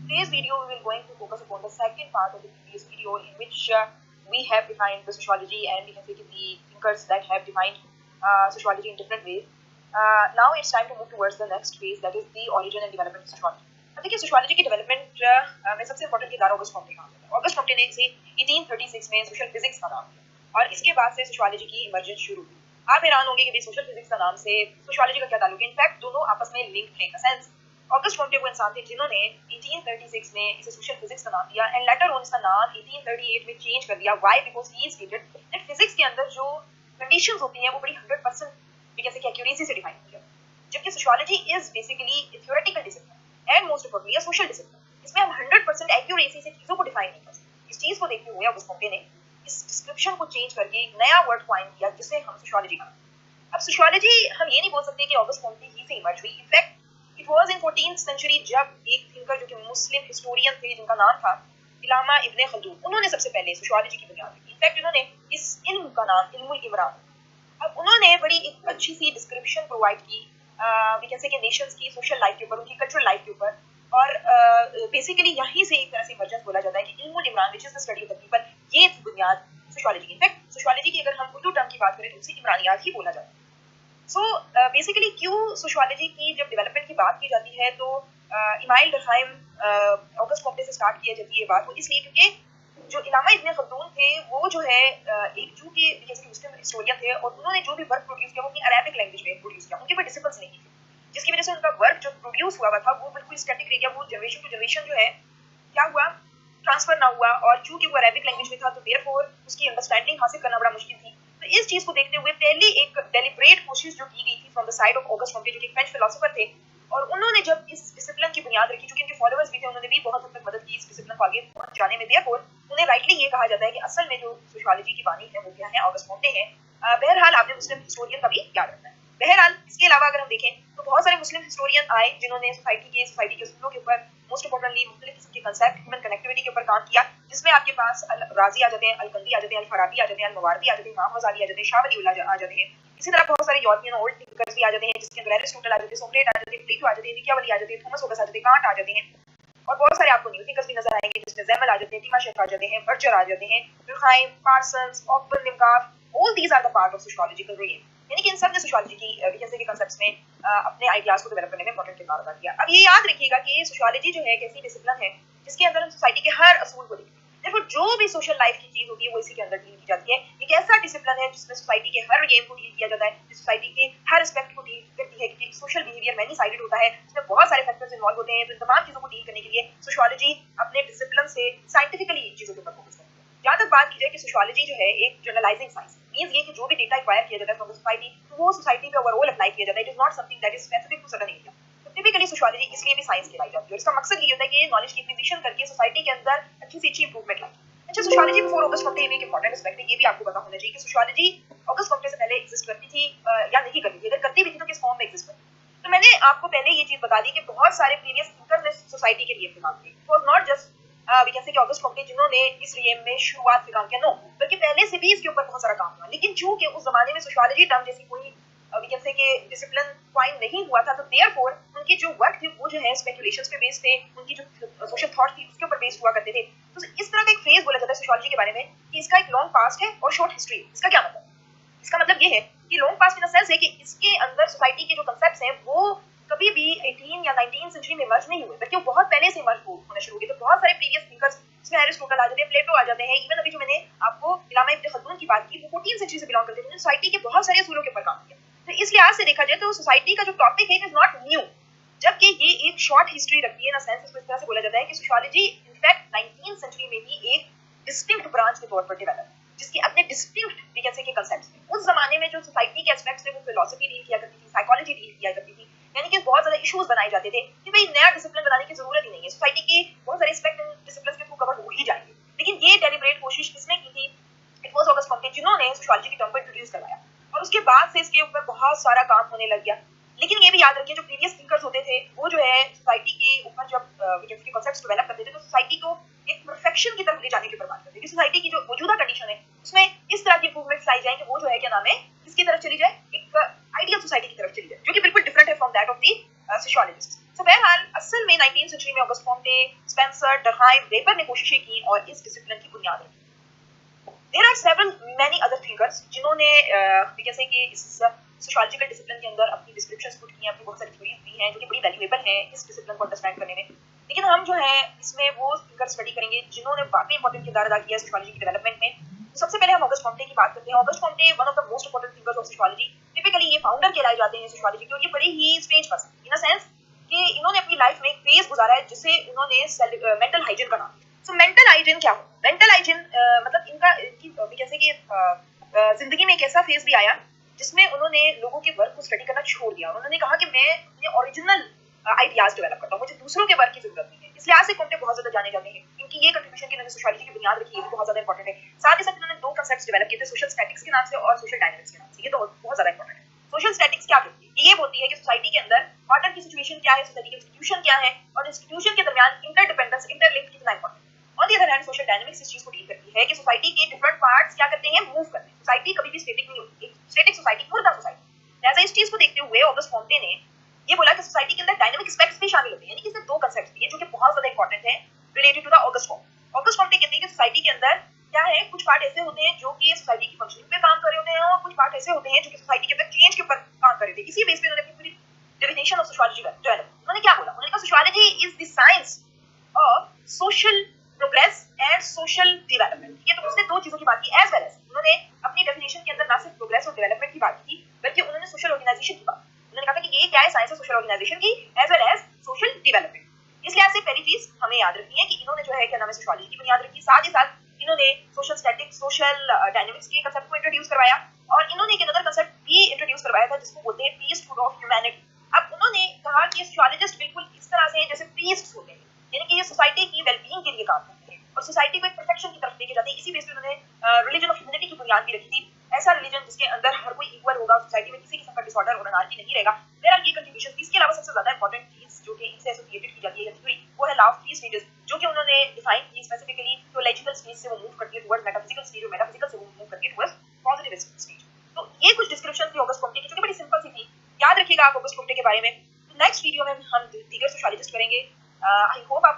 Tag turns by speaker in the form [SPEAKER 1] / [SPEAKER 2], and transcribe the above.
[SPEAKER 1] today's video we will going to focus upon the second part of the previous video in which we have defined the sociology and we can say the thinkers that have defined sociology in different ways. Now it's time to move towards the next phase, that is the origin and development of sociology. अब देखिए sociology की development में सबसे important किरदार August Comte का होता है। August Comte ने इसे 1836 में सोशल फिजिक्स का नाम दिया और इसके बाद से सोशियोलॉजी की इमर्जेंस शुरू हुई। आप हैरान होंगे कि सोशल फिजिक्स का नाम से सोशियोलॉजी का क्या ताल्लुक है। इनफैक्ट दोनों आपस में लिंक्ड हैं। In the sense August Comte वो इंसान थे जिन्होंने 1836 में इसे सोशल फिजिक्स का नाम दिया एंड लेटर ऑन इसका नाम 1838 में चेंज कर दिया। Why? Because he stated that physics के अंदर जो कंडीशंस होती हैं वो बड़ी 100% जैसे कि एक्यूरेसी से डिफाइन होती है, जबकि sociology is basically theoretical discipline and most importantly a social discipline. इसमें हम 100% एक्यूरेसी से चीजों को डिफाइन नहीं कर सकते। इस चीज को देखते हुए ऑगस्ट कॉम्टे ने इस डिस्क्रिप्शन को चेंज करके एक नया वर्ड फाइंड किया जिसे हम सोशियोलॉजी का। अब सोशियोलॉजी हम ये नहीं बोल सकते कि ऑगस्ट कॉम्टे ही से इमर्ज हुई। In fact it was in 14th century जब एक थिंकर जो कि मुस्लिम हिस्टोरियन थे जिनका नाम था इल्मा इब्ने खल्दून, उन्होंने सबसे पहले सोशियोलॉजी की बुनियाद रखी। इनफैक्ट उन्होंने इस इल्म का नाम इल्मुल इमरान। अब उन्होंने बड़ी एक अच्छी सी डिस्क्रिप्शन प्रोवाइड की वी कैन से कि नेशंस की सोशल लाइफ के ऊपर, उनकी कल्चरल लाइफ के ऊपर, और बेसिकली यहीं से एक तरह से इमर्जेंस बोला जाता है कि इल्मुल इमरान which is the study of the people, ये थी बुनियाद सोशियोलॉजी की। इनफैक्ट सोशियोलॉजी की अगर हम उर्दू टर्म की बात करें तो उसे इमरानियात ही बोला जाता है। सो बेसिकली क्यों सोशियोलॉजी की जब डेवलपमेंट की बात की जाती है तो इमाइल डरखाइम ऑगस्ट कॉम्टे से स्टार्ट किया जाती है बात, वो इसलिए क्योंकि जो इल्मा इब्ने खल्दून थे वो जो है एक जू के जैसे कि मुस्लिम हिस्टोरियन थे और उन्होंने जो भी वर्क प्रोड्यूस किया वो अपनी अरेबिक लैंग्वेज में प्रोड्यूस किया। उनके कोई डिसिप्लिन्स नहीं थे जिसकी वजह से उनका वर्क जो प्रोड्यूस हुआ था वो बिल्कुल स्टैटिक रह गया। वो जनरेशन टू जनरेशन जो है क्या हुआ, ट्रांसफर ना हुआ, और चूंकि वो अरेबिक लैंग्वेज में था तो देयरफॉर उसकी अंडरस्टैंडिंग हासिल करना बड़ा मुश्किल थी। तो इस चीज को देखते हुए पहली एक डेलिब्रेट कोशिश जो की गई थी from the side of August Comte जो कि फ्रेंच फिलोसोफर थे, और उन्होंने जब इस डिसिप्लिन की बुनियाद रखी, चूंकि उनके फॉलोअर्स भी थे, उन्होंने भी बहुत हद तक मदद की इस डिसिप्लिन को आगे पहुंचाने में। देयरफॉर उन्हें राइटली ये कहा जाता है कि असल में जो सोशियोलॉजी की बानी है वो क्या है, ऑगस्ट कॉम्टे है। बहरहाल आपने मुस्लिम हिस्टोरियन का भी याद रखना है। बहरहाल इसके अलावा अगर हम देखें तो बहुत सारे मुस्लिम हिस्टोरियन आए जिन्होंने सोसाइटी के उसूलों के ऊपर, मोस्ट इंपॉर्टेंटली मुख्तलिफ किस्म के कंसेप्ट ह्यूमन कनेक्टिविटी के ऊपर काम किया, जिसमें आपके पास अल राजी आ जाते हैं, अल कंदी आ जाते हैं, अल फराबी आ जाते हैं, अल मवारदी आ जाते हैं, इमाम गजाली आ जाते हैं, शाह वली उल्लाह आ जाते हैं। इसी तरह बहुत सारे यूरोपियन ओल्ड थिंकर्स भी आ जाते हैं जिसके अंदर एरिस्टोटल आ जाते हैं, सोक्रेट आ जाते हैं, प्लेटो आ जाते हैं, मैकियावेली आ जाते हैं, थॉमस होबेस आ जाते हैं, कांट आ जाते हैं, और बहुत सारे आपको न्यू थिंकर्स भी नजर आएंगे जिसमें ज़ैमल आ जाते हैं, टिमाशेफ आ जाते हैं, बर्जर आ जाते हैं, Durkheim, Parsons, Ogburn, Nimkoff, all these are the part of sociological reign. यानी कि इन सब ने सोशियोलॉजी की जैसे कि कांसेप्ट्स में अपने आइडियाज को डेवलप करने में इंपॉर्टेंट किरदार अदा किया। अब ये याद रखिएगा कि सोशियोलॉजी जो है एक ऐसी डिसिप्लिन है जिसके अंदर हम सोसाइटी के हर असूल को देखते हैं। देखो जो भी सोशल लाइफ की चीज होती है वो इसी के अंदर डील की जाती है। एक ऐसा डिसिप्लिन है जिसमें सोसाइटी के हर गेम को डील किया जाता है, सोसाइटी के हर एस्पेक्ट को डील करती है, क्योंकि सोशल बिहेवियर मैनी साइडेड होता है, इसमें बहुत सारे फैक्टर्स इन्वॉल्व होते हैं। तो इन तमाम चीजों को डील करने के लिए सोशियोलॉजी अपने डिसिप्लिन से साइंटिफिकली इन चीजों के ऊपर फोकस करती है। जहाँ तक बात की जाए कि सोशियोलॉजी जो है एक जनरलाइजिंग साइंस, मींस ये कि जो भी डेटा एक्वायर किया जाता है फ्रॉम सोसाइटी तो वो सोसाइटी पे ओवरऑल अप्लाई किया जाता है। It is not something that is specific to certain area. तो टिपिकली सोशियोलॉजी इसलिए भी साइंस कहलाई जाती है और इसका मकसद ये होता है कि नॉलेज की एक्विजिशन करके सोसाइटी के अंदर अच्छी से अच्छी इंप्रूवमेंट लाए। अच्छा, सोशियोलॉजी बिफोर ऑगस्ट कॉम्टे एक इंपॉर्टेंट एस्पेक्ट है, ये भी आपको पता होना चाहिए कि सोशियोलॉजी ऑगस्ट कॉम्टे से पहले एग्जिस्ट करती थी या नहीं करती थी। अगर करती भी थी तो किस फॉर्म में एग्जिस्ट करती थी। तो मैंने आपको पहले ये चीज बता दी कि बहुत सारे प्रीवियस थिंकर्स ने सोसाइटी के लिए काम किया। It was not just we can say कि ऑगस्ट कॉम्टे जिन्होंने इस रिएम में शुरुआत से काम किया, नो, बल्कि पहले से भी इसके ऊपर बहुत सारा काम हुआ। लेकिन चूंकि उस जमाने में सोशियोलॉजी टर्म जैसी कोई वी कैन से कि डिसिप्लिन क्वाइन नहीं हुआ था, तो देयरफॉर उनके जो वर्क थे वो जो है स्पेकुलेशंस पे बेस्ड थे, उनकी जो सोशल थॉट थी उसके ऊपर बेस्ड हुआ करते थे। तो इस तरह का एक फ्रेज बोला जाता है सोशियोलॉजी के बारे में कि इसका एक लॉन्ग पास्ट है और शॉर्ट हिस्ट्री। इसका क्या मतलब? इसका मतलब ये है कि long past in the sense है कि इसके अंदर सोसाइटी के जो कांसेप्ट्स हैं वो कभी भी 18 या 19 सेंचुरी में इमर्ज नहीं हुए, बल्कि वो बहुत पहले से इमर्ज होना शुरू हो गए। तो बहुत सारे प्रीवियस थिंकर्स इसमें एरिस्टोटल आ जाते हैं, प्लेटो आ जाते हैं, इवन अभी जो मैंने आपको इल्मा इब्ने खल्दून की बात की वो 14th सेंचुरी से बिलोंग करते थे, सोसाइटी के बहुत सारे असूलों के ऊपर काम किया। तो इस लिहाज से देखा जाए तो सोसाइटी का जो टॉपिक है इट इज नॉट न्यू, जबकि ये एक शॉर्ट हिस्ट्री रखती है। ना सेंस इसको इस तरह से बोला जाता है कि सोशियोलॉजी इनफैक्ट 19th सेंचुरी में भी एक डिस्टिंक्ट ब्रांच के तौर पर डेवलप, जिसके अपने डिस्टिंक्ट वी कैन से के कांसेप्ट्स थे। उस जमाने में जो सोसाइटी के एस्पेक्ट्स थे वो फिलॉसफी डील किया करती थी, साइकोलॉजी डील किया करती थी, यानी कि बहुत ज्यादा इश्यूज बनाए जाते थे कि भाई नया डिसिप्लिन बनाने की जरूरत ही नहीं है, सोसाइटी के बहुत सारे एस्पेक्ट इन डिसिप्लिन के थ्रू कवर हो ही जाएंगे। लेकिन ये डेलिब्रेट कोशिश किसने की थी? इट वाज ऑगस्ट कॉम्टे जिन्होंने सोशियोलॉजी की टर्म को इंट्रोड्यूस करवाया और उसके बाद से इसके ऊपर बहुत सारा काम होने लग गया। लेकिन ये भी याद रखिए जो प्रीवियस थिंकर्स होते थे वो जो है सोसाइटी के ऊपर जब कॉन्सेप्ट्स डेवलप करते थे तो सोसाइटी को एक परफेक्शन की तरफ ले जाने की ऊपर बात करते थे। सोसाइटी की जो मौजूदा कंडीशन है उसमें इस तरह की इंप्रूवमेंट्स लाई जाए कि वो जो है क्या नाम है किसकी तरफ चली जाए, एक आइडियल सोसाइटी की तरफ चली जाए, जो कि बिल्कुल डिफरेंट है from that of the sociologist. So बहरहाल असल में 19th सेंचुरी में Auguste Comte, Spencer, Durkheim, Weber ने कोशिशें की और इस डिसिप्लिन की बुनियाद रखी। There are several many other thinkers जिन्होंने जैसे कि इस सोशियोलॉजिकल डिसिप्लिन के अंदर अपनी डिस्क्रिप्शंस पुट की हैं, अपनी बहुत सारी थ्योरीज दी हैं जो कि बड़ी वैल्यूएबल हैं इस डिसिप्लिन को अंडरस्टैंड करने में। लेकिन हम जो है इसमें वो थिंकर स्टडी करेंगे जिन्होंने वाकई इंपॉर्टेंट किरदार अदा किया है सोशियोलॉजी की डेवलपमेंट में। तो सबसे पहले हम ऑगस्ट कॉम्टे की बात करते हैं। Auguste Comte one of the most important thinkers of sociology. Typically ये फाउंडर कहलाए जाते हैं सोशियोलॉजी के और ये बड़े ही strange person in a sense कि इन्होंने अपनी लाइफ में एक फेज गुजारा है जिसे इन्होंने मेंटल हाइजीन का नाम दिया। सो मेंटल हाइजीन क्या हो? मेंटल हाइजीन मतलब इनकी जैसे कि जिंदगी में एक ऐसा फेज भी आया जिसमें उन्होंने लोगों के वर्क को स्टडी करना छोड़ दिया। उन्होंने कहा कि मैं अपने ओरिजिनल आइडियाज डेवलप करता हूँ, मुझे दूसरों के वर्क की जरूरत नहीं है। इस लिहाज से कॉम्टे बहुत ज्यादा जाने जाते हैं। इनकी ये कंट्रीब्यूशन की इन्होंने सोशियोलॉजी की बुनियाद रखी है, वो बहुत ज्यादा इंपॉर्टेंट है। साथ ही साथ इन्होंने दो कांसेप्ट्स डेवलप किए थे, सोशल स्टैटिक्स के नाम से और सोशल डायनामिक्स के नाम से। ये तो बहुत ज्यादा इंपॉर्टेंट है। सोशल स्टैटिक्स क्या करती है? ये बोलती है कि सोसाइटी के अंदर ऑर्डर की सिचुएशन क्या है, सोसाइटी की इंस्टीट्यूशन क्या है और इंस्टीट्यूशन के दरमियान इंटरडिपेंडेंस, इंटरलिंक कितना इंपॉर्टेंट है। On the other hand social dynamics इस चीज को डील करती है कि सोसाइटी के डिफरेंट पार्ट्स क्या करते हैं, मूव करते हैं। सोसाइटी कभी भी स्टैटिक नहीं होती, एक स्टैटिक सोसाइटी मुर्दा सोसाइटी। लिहाजा इस चीज को देखते हुए ऑगस्ट कॉम्टे ने ये बोला कि सोसाइटी के अंदर डायनामिक एस्पेक्ट्स भी शामिल होते हैं। यानी कि इसने दो कांसेप्ट्स दिए जो कि बहुत ज्यादा इंपॉर्टेंट है related to the August Comte. August Comte कहते हैं कि सोसाइटी के अंदर क्या है, कुछ पार्ट ऐसे होते हैं जो कि सोसाइटी की फंक्शनिंग पे काम कर रहे होते हैं और कुछ पार्ट ऐसे होते हैं जो कि सोसाइटी के अंदर चेंज के ऊपर काम कर रहे थे। इसी बेस पे उन्होंने पूरी डेफिनेशन ऑफ सोशियोलॉजी डेवलप। उन्होंने क्या बोला? उन्होंने कहा sociology is the science of social progress and social development. ये तो उसने दो चीजों की बात की। एज वेल एज उन्होंने अपनी डेफिनेशन के अंदर ना सिर्फ प्रोग्रेस और डेवलपमेंट की बात की बल्कि उन्होंने सोशल ऑर्गेनाइजेशन की बात। उन्होंने कहा कि ये क्या है, साइंस ऑफ सोशल ऑर्गेनाइजेशन की as well as social development. इस लिहाज से पहली चीज हमें याद रखनी है कि इन्होंने जो है क्या नाम है सोशियोलॉजी की बुनियाद रखी। साथ ही साथ इन्होंने सोशल स्टैटिक्स, सोशल डायनामिक्स के कंसेप्ट को इंट्रोड्यूस करवाया और इन्होंने एक अनदर कंसेप्ट भी इंट्रोड्यूस करवाया था जिसको बोलते हैं पीसफुल ऑफ ह्यूमैनिटी। अब उन्होंने कहा कि सोशियोलॉजिस्ट बिल्कुल इस तरह से जैसे प्रीस्ट्स होते हैं, यानी कि ये सोसाइटी की वेलबीइंग के लिए काम करते हैं और सोसाइटी को एक परफेक्शन की तरफ लेके जाते हैं। इसी बेस पे उन्होंने रिलीजन ऑफ ह्यूमैनिटी की बुनियाद भी रखी थी। ऐसा रिलीजन जिसके अंदर हर कोई इक्वल होगा, सोसाइटी में किसी किस्म का डिसऑर्डर और अनार्की नहीं रहेगा। मेरा ये कंट्रीब्यूशन। इसके अलावा सबसे ज्यादा इंपॉर्टेंट चीज जो कि इनसे एसोसिएटेड की जाती है थ्योरी, वो है लॉ ऑफ थ्री स्टेजेस, जो कि उन्होंने डिफाइन की स्पेसिफिकली थियोलॉजिकल स्टेज से वो मूव करती है टुवर्ड्स मेटाफिजिकल स्टेज और मेटाफिजिकल से वो मूव करती है टुवर्ड्स पॉजिटिविस्ट स्टेज। तो ये कुछ डिस्क्रिप्शन थी ऑगस्ट कॉम्टे की जो कि बड़ी सिंपल सी थी। याद रखिएगा आप ऑगस्ट कॉम्टे के बारे में। नेक्स्ट वीडियो में हम दीगर सोशियोलॉजिस्ट करेंगे। I hope